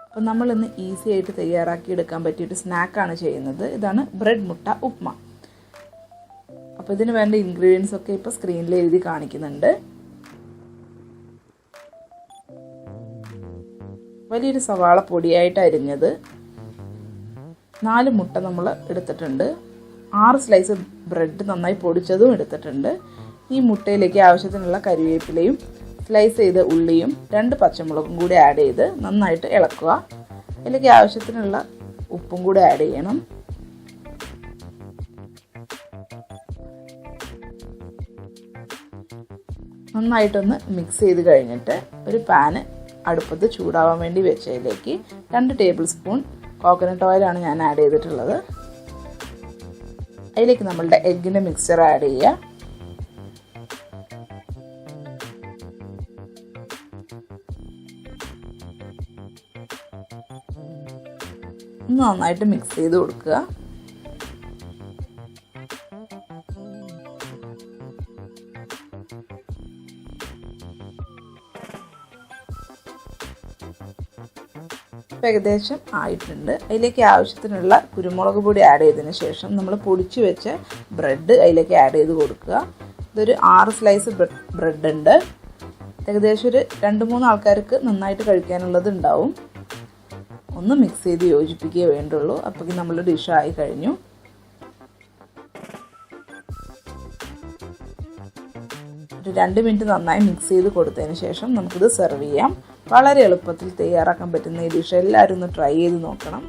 അപ്പോൾ നമ്മളിന്ന് ഈസി ആയിട്ട് തയ്യാറാക്കി എടുക്കാൻ പറ്റിയൊരു സ്നാക്കാണ് ചെയ്യുന്നത്. ഇതാണ് ബ്രെഡ് മുട്ട ഉപ്മ. അപ്പോൾ ഇതിന് വേണ്ട ഇൻഗ്രീഡിയൻസ് ഒക്കെ ഇപ്പോൾ സ്ക്രീനിൽ എഴുതി കാണിക്കുന്നുണ്ട്. വലിയൊരു സവാള പൊടിയായിട്ട് അരിഞ്ഞത്, 4 മുട്ട നമ്മൾ എടുത്തിട്ടുണ്ട്, 6 സ്ലൈസ് ബ്രെഡ് നന്നായി പൊടിച്ചതും എടുത്തിട്ടുണ്ട്. ഈ മുട്ടയിലേക്ക് ആവശ്യത്തിനുള്ള കരിവേപ്പിലയും സ്ലൈസ് ചെയ്ത ഉള്ളിയും 2 പച്ചമുളകും കൂടി ആഡ് ചെയ്ത് നന്നായിട്ട് ഇളക്കുക. ഇതിലേക്ക് ആവശ്യത്തിനുള്ള ഉപ്പും കൂടി ആഡ് ചെയ്യണം. നന്നായിട്ടൊന്ന് മിക്സ് ചെയ്ത് കഴിഞ്ഞിട്ട് ഒരു പാന് അടുപ്പത്ത് ചൂടാവാൻ വേണ്ടി വെച്ചതിലേക്ക് 2 ടേബിൾ സ്പൂൺ കോക്കനട്ട് ഓയിലാണ് ഞാൻ ആഡ് ചെയ്തിട്ടുള്ളത്. അതിലേക്ക് നമ്മളുടെ എഗ്ഗിൻ്റെ മിക്സ്ചർ ആഡ് ചെയ്യുക. നന്നായിട്ട് മിക്സ് ചെയ്ത് കൊടുക്കുക. ഏകദേശം ആയിട്ടുണ്ട്. അതിലേക്ക് ആവശ്യത്തിനുള്ള കുരുമുളക് പൊടി ആഡ് ചെയ്തതിന് ശേഷം നമ്മൾ പൊടിച്ചു വെച്ച ബ്രെഡ് അതിലേക്ക് ആഡ് ചെയ്ത് കൊടുക്കുക. ഇതൊരു 6 സ്ലൈസ് ബ്രെഡ് ഉണ്ട്. ഏകദേശം ഒരു 2-3 ആൾക്കാർക്ക് നന്നായിട്ട് കഴിക്കാനുള്ളത് ഉണ്ടാവും. ഒന്ന് മിക്സ് ചെയ്ത് യോജിപ്പിക്കുകയേ വേണ്ടുള്ളൂ. അപ്പോഴേക്കും നമ്മൾ ഡിഷായി കഴിഞ്ഞു. ഒരു 2 മിനിറ്റ് നന്നായി മിക്സ് ചെയ്ത് കൊടുത്തതിന് ശേഷം നമുക്കിത് സെർവ് ചെയ്യാം. വളരെ എളുപ്പത്തിൽ തയ്യാറാക്കാൻ പറ്റുന്ന ഈ ഡിഷ് എല്ലാവരും ഒന്ന് ട്രൈ ചെയ്ത് നോക്കണം.